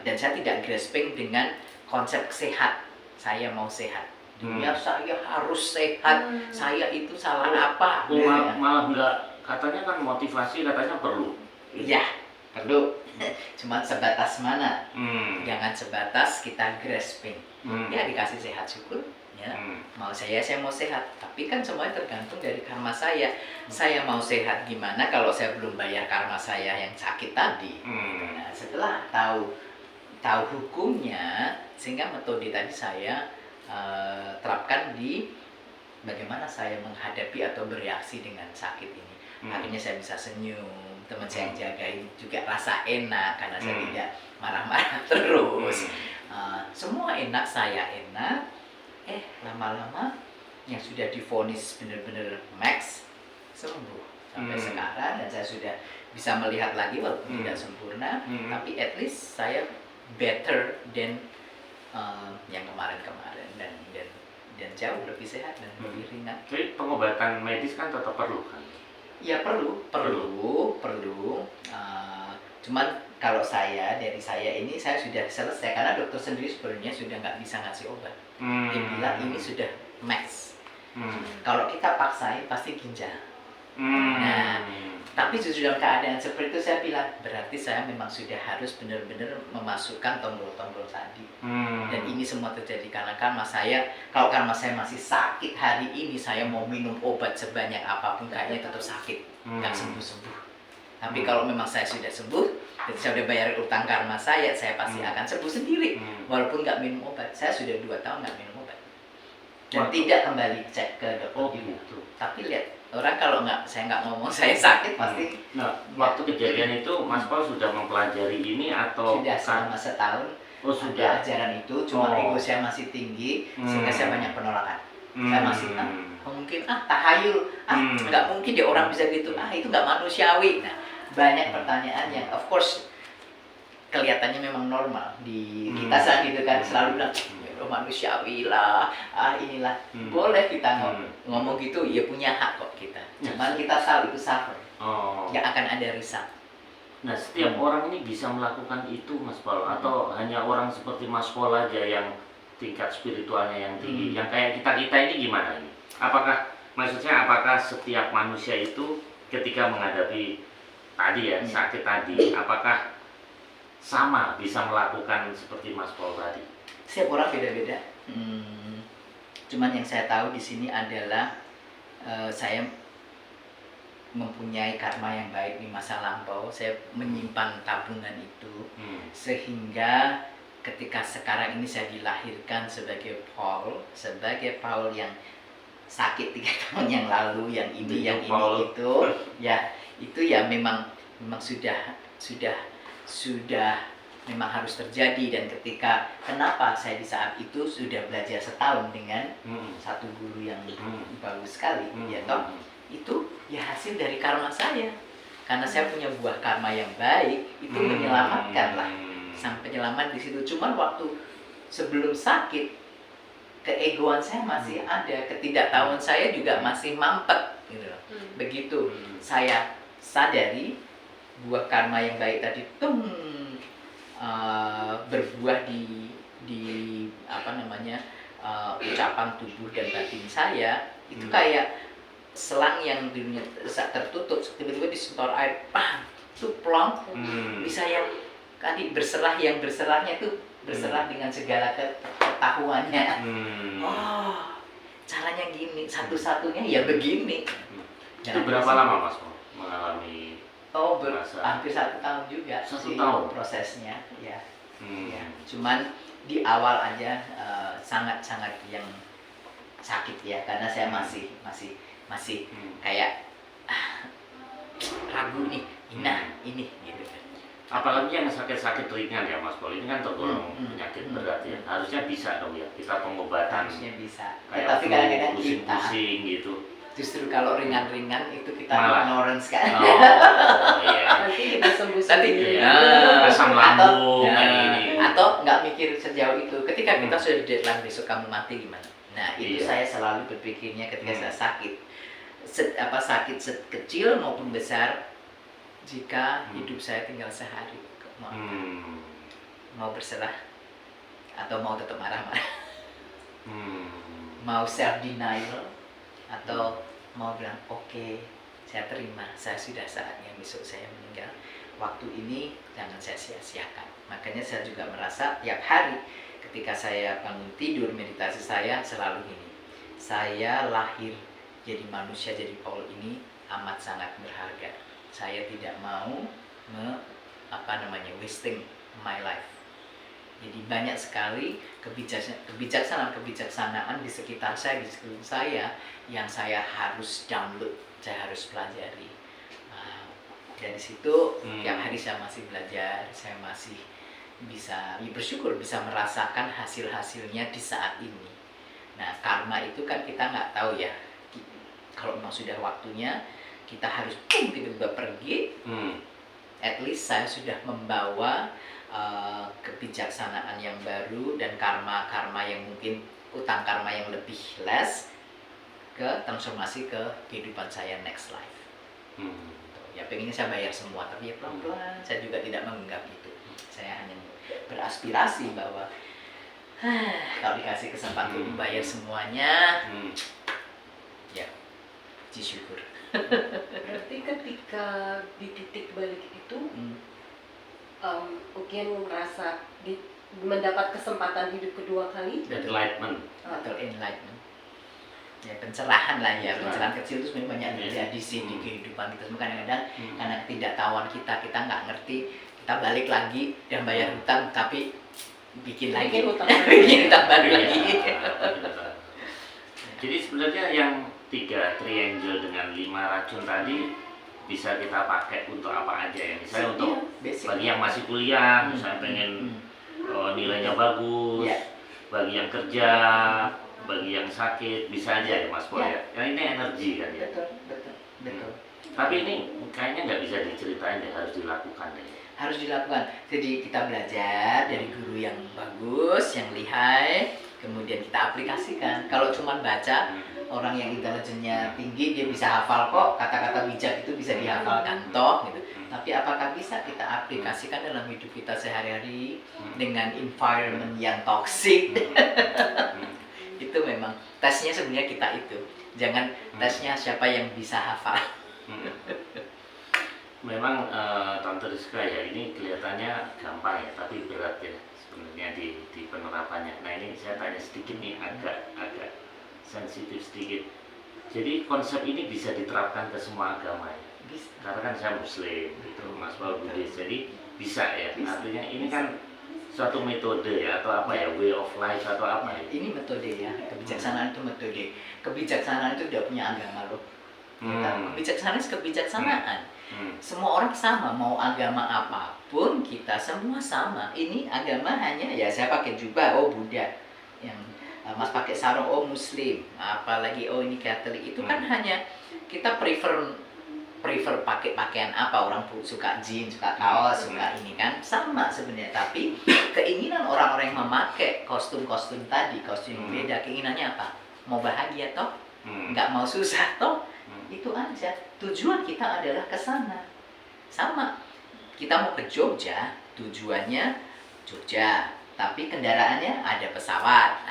Dan saya tidak grasping dengan konsep sehat. Saya mau sehat. Dunia saya harus sehat. Saya itu salah apa? Malah enggak, katanya kan motivasi katanya perlu. Iya, perlu. Cuman sebatas mana? Jangan sebatas kita grasping. Ya dikasih sehat syukur. Ya, mau saya mau sehat. Tapi kan semuanya tergantung dari karma saya. Saya mau sehat gimana kalau saya belum bayar karma saya yang sakit tadi. Nah, setelah tahu hukumnya, sehingga metode tadi saya terapkan di bagaimana saya menghadapi atau bereaksi dengan sakit ini. Akhirnya saya bisa senyum, teman saya yang jagain juga rasa enak karena saya tidak marah-marah terus. Semua enak, saya enak. Lama-lama yang sudah divonis benar-benar max sembuh sampai sekarang, dan saya sudah bisa melihat lagi walaupun tidak sempurna, tapi at least saya better than yang kemarin-kemarin, dan jauh lebih sehat dan lebih ringan. Jadi pengobatan medis kan tetap perlu kan? Ya perlu. Cuman kalau dari saya ini saya sudah selesai, karena dokter sendiri sebenarnya sudah nggak bisa ngasih obat. Dia bilang ini sudah max. Kalau kita paksain pasti ginjal. Nah, tapi justru dalam keadaan seperti itu saya bilang berarti saya memang sudah harus benar-benar memasukkan tombol-tombol tadi. Dan ini semua terjadi karena karma saya. Kalau karma saya masih sakit hari ini, saya mau minum obat sebanyak apapun kayaknya tetap sakit, nggak sembuh-sembuh. Tapi kalau memang saya sudah sembuh, jadi saya sudah bayar utang karma saya pasti akan sembuh sendiri. Walaupun nggak minum obat, saya sudah 2 tahun nggak minum obat. Dan tidak kembali cek ke dokter gitu. Tapi lihat, orang kalau saya nggak ngomong saya sakit pasti. Nah, waktu kejadian itu Mas Paul sudah mempelajari ini atau sudah selama setahun? Sudah. Ada ajaran itu, cuma ego saya masih tinggi sehingga saya banyak penolakan. Saya masih mungkin tahayul, nggak mungkin dia orang bisa gitu, itu nggak manusiawi. Nah, banyak pertanyaan yang of course kelihatannya memang normal di kita saat itu kan, selalu bilang manusiawi lah, inilah. Boleh kita ngomong gitu, ya punya hak kok kita. Cuman kita tahu itu suffer, nggak akan ada result. Nah, setiap orang ini bisa melakukan itu Mas Paul, atau hanya orang seperti Mas Paul aja yang tingkat spiritualnya yang tinggi, yang kayak kita ini gimana ini? Apakah setiap manusia itu ketika menghadapi tadi sakit tadi, apakah sama bisa melakukan seperti Mas Paul tadi? Setiap orang beda-beda. Cuman yang saya tahu di sini adalah saya mempunyai karma yang baik di masa lampau. Saya menyimpan tabungan itu sehingga ketika sekarang ini saya dilahirkan sebagai Paul yang sakit 3 tahun yang lalu, yang ini itu ya, itu ya memang sudah memang harus terjadi. Dan kenapa saya di saat itu sudah belajar setahun dengan satu guru yang bagus sekali, itu ya hasil dari karma saya, karena saya punya buah karma yang baik, itu menyelamatkan lah, sang penyelamat di situ. Cuman waktu sebelum sakit, keegoan saya masih ada, ketidaktahuan saya juga masih mampet gitu. Begitu saya sadari buah karma yang baik tadi berbuah di ucapan tubuh dan batin saya, itu kayak selang yang dulunya tertutup tiba-tiba disetor air, itu plong, bisa yang tadi berserahnya itu berserah dengan segala ketahuannya. Caranya gini, satu-satunya ya begini. Itu berapa lama Mas mengalami? Hampir 1 tahun juga. 1 tahun prosesnya, ya. Cuman di awal aja sangat-sangat yang sakit ya, karena saya masih kayak ragu nih, ini gitu. Apalagi yang sakit-sakit ringan ya Mas Paul, ini kan tergolong penyakit berat ya, harusnya bisa dong ya kita pengobatan. Harusnya bisa. Kayak tapi kadang-kadang pusing-pusing gitu. Justru kalau ringan-ringan itu kita ignorance kan. Iya. Nanti kita sembuh Tadi sendiri. Asam lambung ini. Atau nggak mikir sejauh itu. Ketika kita sudah di deadline besok kamu mati gimana? Nah itu saya selalu berpikirnya ketika saya sakit. Sakit kecil maupun besar, jika hidup saya tinggal sehari. mau berserah atau mau tetap marah-marah, Hmm. mau self denial atau mau bilang oke, saya terima, saya sudah saatnya besok saya meninggal, waktu ini jangan saya sia-siakan. Makanya saya juga merasa tiap hari ketika saya bangun tidur, meditasi saya selalu ini, saya lahir jadi manusia, jadi Paul ini amat sangat berharga. Saya tidak mau wasting my life. Jadi banyak sekali kebijaksanaan di sekitar saya, di sekeliling saya yang saya harus download, saya harus pelajari. Dari situ tiap hari saya masih belajar, saya masih bisa bersyukur bisa merasakan hasil-hasilnya di saat ini. Nah, karma itu kan kita nggak tahu ya. Kalau memang sudah waktunya kita harus tiba-tiba pergi. At least saya sudah membawa kebijaksanaan yang baru dan karma-karma yang mungkin utang karma yang lebih less ke transformasi ke kehidupan saya next life. Ya pengennya saya bayar semua, tapi ya pelan-pelan. Saya juga tidak menganggap itu. Saya hanya beraspirasi bahwa kalau dikasih kesempatan untuk bayar semuanya, ya puji syukur. Berarti ketika di titik balik itu mungkin merasa mendapat kesempatan hidup kedua kali, Enlightenment. Atau enlightenment, ya pencerahan lah ya. Pencerahan kecil itu sebenarnya banyak terjadi sih di kehidupan kita semua. Kadang-kadang karena ketidaktahuan kita nggak ngerti, kita balik lagi dan bayar hutang, tapi bikin hutang baru lagi. Jadi sebenarnya yang 3 triangle dengan 5 racun tadi bisa kita pakai untuk apa aja ya. Misalnya untuk bagi yang masih kuliah, misalnya pengen nilainya bagus, bagi yang kerja, bagi yang sakit, bisa aja ya Mas Paul ya. Karena ini energi kan ya. Betul. Tapi ini kayaknya nggak bisa diceritain deh, harus dilakukan deh. Harus dilakukan. Jadi kita belajar dari guru yang bagus, yang lihai, kemudian kita aplikasikan. Kalau cuma baca, orang yang intelijennya tinggi dia bisa hafal kok, kata-kata bijak itu bisa dihafalkan toh gitu. Tapi apakah bisa kita aplikasikan dalam hidup kita sehari-hari dengan environment yang toksik? Itu memang tesnya sebenarnya kita itu. Jangan tesnya siapa yang bisa hafal. Memang Tante Rizka ya, ini kelihatannya gampang ya, tapi berat ya sebenarnya di penerapannya. Nah ini saya tanya sedikit nih, agak sensitif sedikit. Jadi konsep ini bisa diterapkan ke semua agama ya? Bisa. Karena kan saya Muslim, gitu, Mas Paul Buddhis, jadi bisa ya. Artinya ini kan suatu metode ya, atau apa ya, way of life atau apa ya? Ini metode ya, kebijaksanaan itu metode. Kebijaksanaan itu tidak punya agama loh. Kebijaksanaan itu kebijaksanaan. Semua orang sama, mau agama apapun kita semua sama. Ini agama hanya ya saya pakai jubah, oh Buddha. Yang Mas pakai sarung, oh Muslim. Apalagi oh ini Katolik. Itu kan hanya kita prefer pakai pakaian apa, orang suka jeans, suka kaos, suka ini kan sama sebenarnya. Tapi keinginan orang-orang yang memakai kostum-kostum tadi, kostum yang beda, keinginannya apa? Mau bahagia toh, nggak mau susah toh, itu aja. Tujuan kita adalah ke sana. Sama, kita mau ke Jogja, tujuannya Jogja, tapi kendaraannya ada pesawat,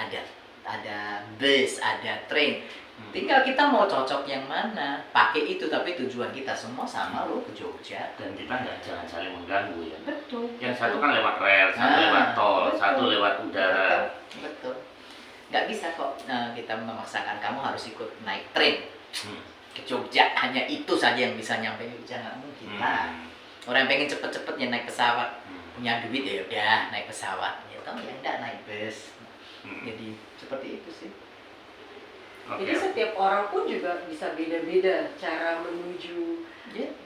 ada bus, ada train. Tinggal kita mau cocok yang mana, pakai itu, tapi tujuan kita semua sama loh, ke Jogja. Dan kita nggak jangan saling mengganggu ya. Betul. Yang satu kan lewat rel, satu lewat tol, satu lewat udara. Betul. Nggak bisa kok kita memaksakan kamu harus ikut naik train ke Jogja, hanya itu saja yang bisa nyampe ke Jogja, nggak mungkin lah. Orang yang pengen cepet-cepet ya naik pesawat, punya duit ya udah naik pesawat, gitu ya enggak naik bus. Jadi seperti itu sih. Jadi setiap orang pun juga bisa beda-beda cara menuju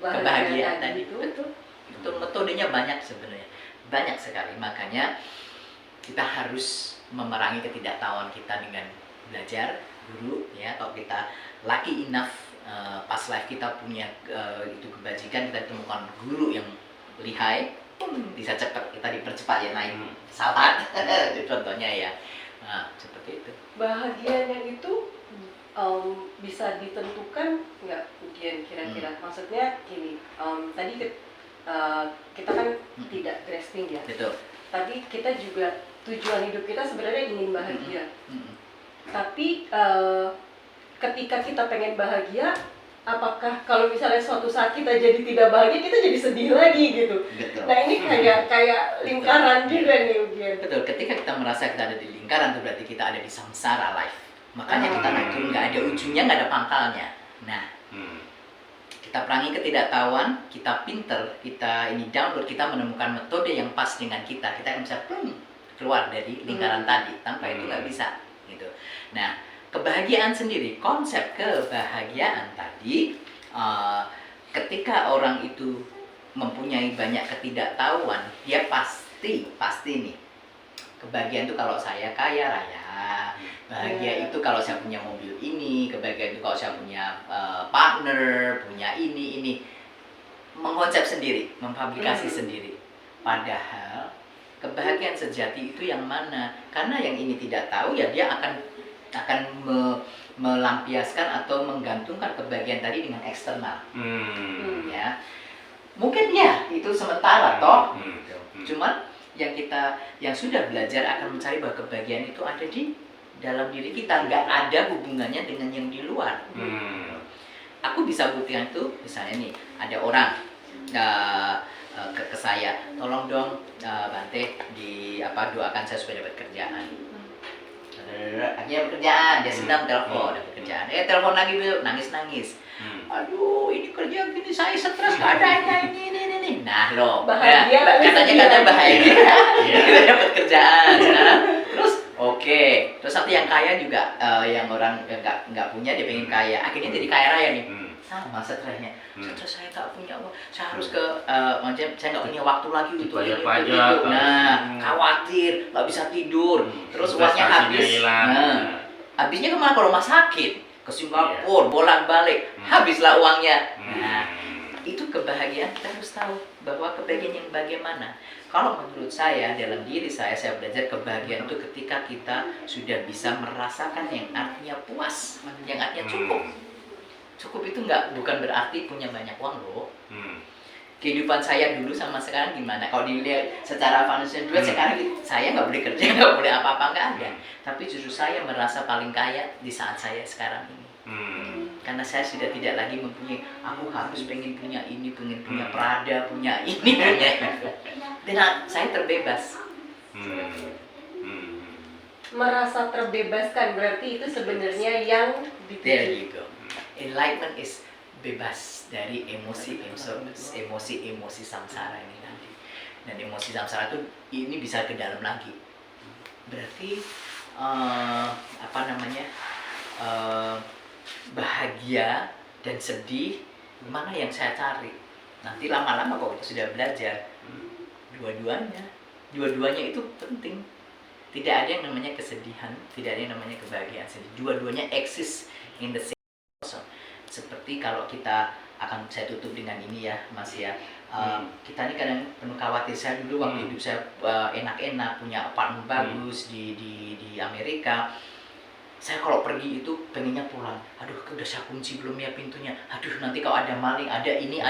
kebahagiaan tadi itu. betul. Metodenya banyak sebenarnya, banyak sekali. Makanya kita harus memerangi ketidaktahuan kita dengan belajar guru ya. Kalau kita lucky enough past life kita punya itu kebajikan, kita temukan guru yang lihai, bisa cepat kita dipercepat ya naik pesawat. Itu contohnya ya. Nah, seperti itu. Bahagianya itu bisa ditentukan nggak kemudian kira-kira? Maksudnya gini, tadi kita kan tidak grasping ya. Betul. tadi kita juga tujuan hidup kita sebenarnya ingin bahagia. Tapi ketika kita pengen bahagia, apakah kalau misalnya suatu saat kita jadi tidak bahagia, kita jadi sedih lagi gitu. Betul. Nah ini kayak lingkaran juga nih Ugian. Betul, ketika kita merasa kita ada di lingkaran itu berarti kita ada di samsara life. Makanya kita naik turun, nggak ada ujungnya, nggak ada pangkalnya. Nah, kita perangi ketidaktahuan, kita pinter, kita ini download, kita menemukan metode yang pas dengan kita akan bisa keluar dari lingkaran tadi. Tanpa itu nggak bisa gitu. Nah, kebahagiaan sendiri, konsep kebahagiaan tadi, ketika orang itu mempunyai banyak ketidaktahuan, dia pasti nih, kebahagiaan itu kalau saya kaya raya, bahagia itu kalau saya punya mobil ini, kebahagiaan itu kalau saya punya partner, punya ini, mengkonsep sendiri, mempublikasi sendiri. Padahal kebahagiaan sejati itu yang mana? Karena yang ini tidak tahu, ya dia akan melampiaskan atau menggantungkan kebahagiaan tadi dengan eksternal. Ya, mungkin ya itu sementara toh. Cuman yang sudah belajar akan mencari bahwa kebahagiaan itu ada di dalam diri kita, nggak ada hubungannya dengan yang di luar. Aku bisa buktikan itu, misalnya nih ada orang ke saya, tolong dong Bante doakan saya supaya dapat kerjaan. Akhirnya pekerjaan, dia sedang telepon, ada pekerjaan. Telepon lagi, nangis. Aduh, ini kerja gini, saya stres, keadaannya ini. Nah loh, bahagia, katanya bahagia, kita dapat kerjaan. Sekarang, terus oke. Terus nanti yang kaya juga, yang orang nggak punya, dia pengen kaya. Akhirnya jadi kaya raya nih. Sama stresnya. Terus saya nggak punya uang, saya harus saya nggak punya waktu lagi untuk bayar itu. pajak. Nah, khawatir, nggak bisa tidur. Terus uangnya habis. Habisnya kemana? Ke rumah sakit, ke Singapura, bolak-balik, habislah uangnya. Nah, itu kebahagiaan. Kita harus tahu bahwa kebahagiaan yang bagaimana. Kalau menurut saya, dalam diri saya belajar kebahagiaan itu ketika kita sudah bisa merasakan yang artinya puas, yang artinya cukup. Cukup itu bukan berarti punya banyak uang loh. Kehidupan saya dulu sama sekarang gimana? Kalau dilihat secara financial duit, sekarang saya nggak boleh kerja, nggak boleh apa-apa, nggak ada. Tapi justru saya merasa paling kaya di saat saya sekarang ini. Karena saya sudah tidak lagi mempunyai, aku harus pengen punya ini, pengen punya Prada, punya ini, punya itu. Dan saya terbebas. Merasa terbebaskan berarti itu sebenarnya yang There you go. Enlightenment is bebas dari emosi samsara ini nanti. Dan emosi samsara itu ini bisa ke dalam lagi. Berarti bahagia dan sedih mana yang saya cari? Nanti lama-lama kalau kita sudah belajar, dua-duanya itu penting. Tidak ada yang namanya kesedihan, tidak ada yang namanya kebahagiaan sedih. Dua-duanya eksis in the same person. Seperti kalau saya tutup dengan ini ya Mas ya, kita ini kadang penuh khawatir. Saya dulu waktu hidup saya enak-enak, punya apartemen bagus di Amerika. Saya kalau pergi itu pengennya pulang. Aduh, udah saya kunci belum ya pintunya. Aduh, nanti kalau ada maling, ada ini.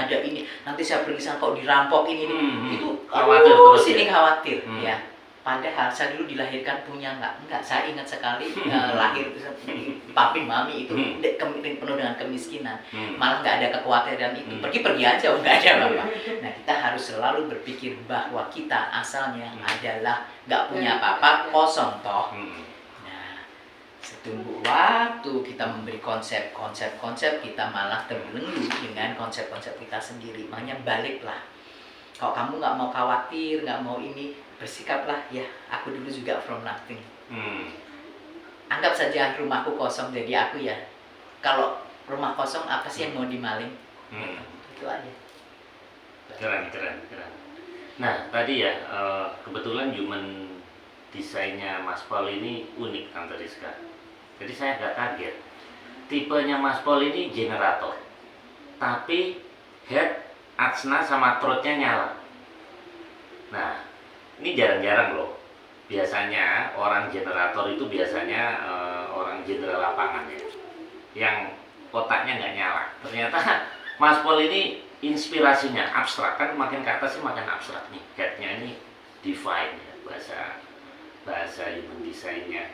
Nanti saya pergi sana kalau dirampok ini. Itu khawatir terus. Sini khawatir ya. Padahal saya dulu dilahirkan punya enggak. Saya ingat sekali lahir papi mami itu penuh dengan kemiskinan. Malah nggak ada kekhawatiran itu. Pergi aja, nggak ada apa-apa. Nah, kita harus selalu berpikir bahwa kita asalnya adalah nggak punya apa-apa, kosong toh. Nah, setunggu waktu kita memberi konsep, kita malah terbelenggu dengan konsep-konsep kita sendiri. Makanya baliklah. Kalau kamu nggak mau khawatir, nggak mau ini, bersikaplah ya, aku dulu juga from nothing. Anggap saja rumahku kosong, jadi aku ya. Kalau rumah kosong, apa sih yang mau dimaling? Itu aja. Keren. Nah, tadi ya, kebetulan human desainnya Mas Paul ini unik, Tante Rizka. Jadi saya agak kaget. Tipenya Mas Paul ini generator. Tapi head, atsna sama throat-nya nyala. Nah, ini jarang-jarang loh. Biasanya orang generator itu biasanya orang jenderal lapangan ya, yang otaknya nggak nyala. Ternyata Mas Paul ini inspirasinya abstrak, kan makin ke atas sih makin abstrak nih. Headnya ini define ya, bahasa human design-nya.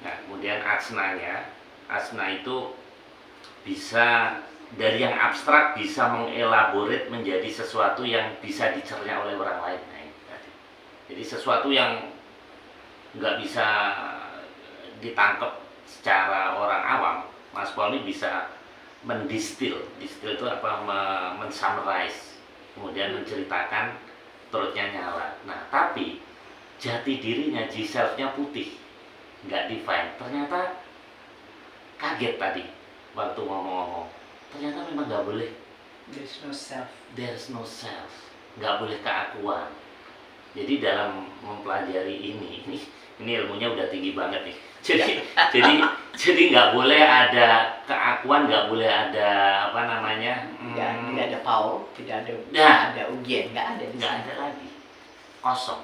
Nah, kemudian asna itu bisa dari yang abstrak bisa mengelaborate menjadi sesuatu yang bisa dicerna oleh orang lain. Nah, ini tadi. Jadi sesuatu yang nggak bisa ditangkap secara orang awam, Mas Paul ini bisa mendistil itu apa, mensummarize, kemudian menceritakan perutnya nyala. Nah, tapi jati dirinya, G-self-nya putih, nggak define. Ternyata kaget tadi waktu ngomong-ngomong. Ternyata memang nggak boleh. There's no self. There's no self. Nggak boleh keakuan. Jadi dalam mempelajari ini ilmunya udah tinggi banget nih. Jadi nggak boleh ada keakuan, nggak boleh ada apa namanya? Tidak ada Paul, tidak ada, Nah, ada ujian, nggak ada. Nggak ada lagi. Kosong.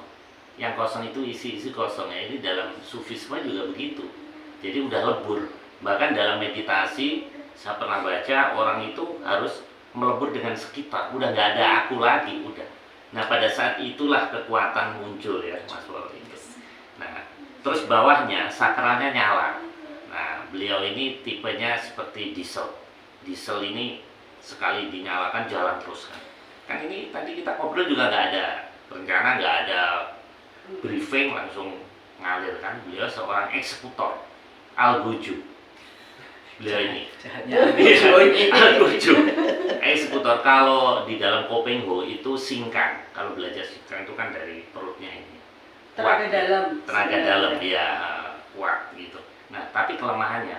Yang kosong itu isi kosong ya. Ini dalam sufisme juga begitu. Jadi udah lebur. Bahkan dalam meditasi saya pernah baca orang itu harus melebur dengan sekitar. Udah nggak ada aku lagi, udah. Nah, pada saat itulah kekuatan muncul ya, Mas Paul itu. Nah, terus bawahnya sakralnya nyala. Nah, beliau ini tipenya seperti diesel. Diesel ini sekali dinyalakan jalan terus kan. Kan ini tadi kita ngobrol juga nggak ada rencana, nggak ada briefing, langsung ngalir kan. Beliau seorang eksekutor, Al-Goju. Beliau ini Al-Goju, eksekutor. Kalau di dalam Kopengho itu singkang. Kalau belajar singkang itu kan dari perutnya ini. Tenaga dalam. Tenaga dalam dia kuat gitu. Nah, tapi kelemahannya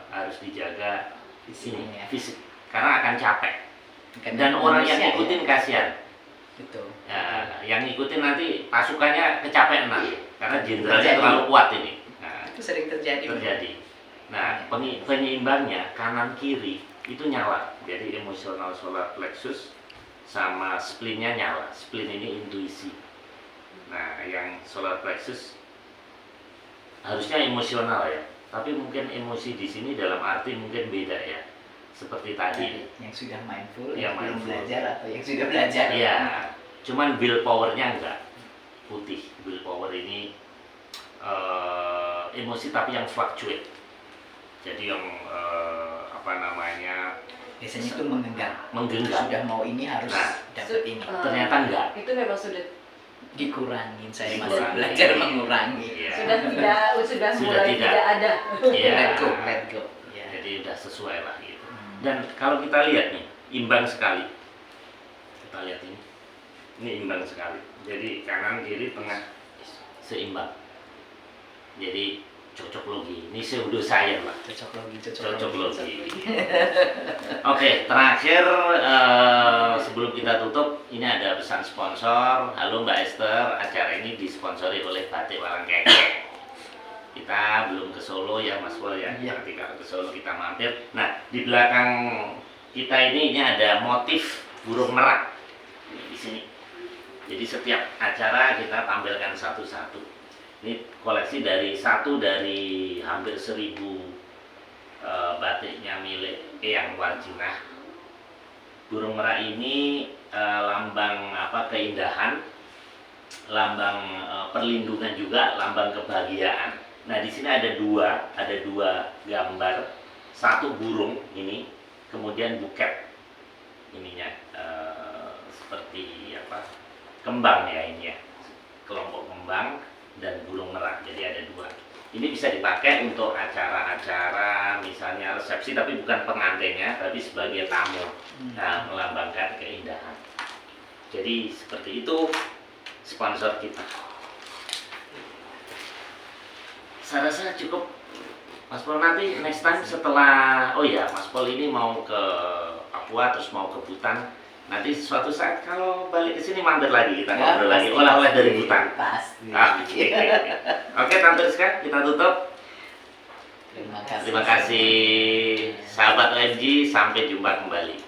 harus dijaga ini fisik, karena akan capek. Dan orang yang ngikutin kasihan. Betul. Ya, yang ngikutin nanti pasukannya kecapean nanti, karena jenderalnya terlalu kuat ini. Nah, Itu sering terjadi. Nah, penyeimbangnya kanan kiri itu nyala. Jadi emosional solar plexus sama spleen-nya nyala. Spleen ini intuisi. Nah, yang solar plexus harusnya emosional ya. Tapi mungkin emosi di sini dalam arti mungkin beda ya. Seperti tadi yang sudah mindful, yang belum mindful. belajar atau yang sudah belajar. Iya, cuman willpower-nya enggak putih. Willpower ini emosi tapi yang fluctuate. Jadi yang apa namanya? Biasanya itu menggenggam. Sudah mau ini harus Nah, dapat ini. Ternyata enggak. Itu memang sudah Dikurangin, saya masih Dikurangi. belajar mengurangi. Iya. sudah mulai tidak. tidak ada. Iya. Let go. Ya. Jadi udah sesuai lah gitu. Dan kalau kita lihat nih, imbang sekali. Kita lihat ini. Ini imbang sekali. Jadi kanan kiri tengah seimbang. Jadi cocok logi. Ini pseudoscience lah. Cocok Cocok logi. logi. Oke, terakhir sebelum kita tutup, ini ada pesan sponsor. Halo Mbak Esther, acara ini disponsori oleh Batik Walangkeke. Kita belum ke Solo ya Mas Paul ya. Iya. Nanti kalau ke Solo kita mampir. Nah, di belakang kita ini ada motif burung merak di sini. Jadi setiap acara kita tampilkan satu-satu. Ini koleksi dari hampir 1000 batiknya milik Eyang Warjinah. Burung merak ini lambang apa, keindahan, lambang perlindungan juga, lambang kebahagiaan. Nah, di sini ada dua gambar, satu burung ini, kemudian buket ininya seperti apa, kembang ya ini ya, kelompok kembang dan burung merak. Jadi ada dua. Ini bisa dipakai untuk acara-acara misalnya resepsi, tapi bukan pengantinnya, tapi sebagai tamu. Nah, melambangkan keindahan. Jadi seperti itu sponsor kita. Saya rasa cukup Mas Pol. Nanti next time setelah, oh ya Mas Pol ini mau ke Papua terus mau ke Butan. Nanti suatu saat kalau balik ke sini mampir lagi, kita ngobrol lagi oleh-oleh dari Butan. Pasti. Oke, Tante Rizka, kita tutup. Terima kasih sahabat OMG, sampai jumpa kembali.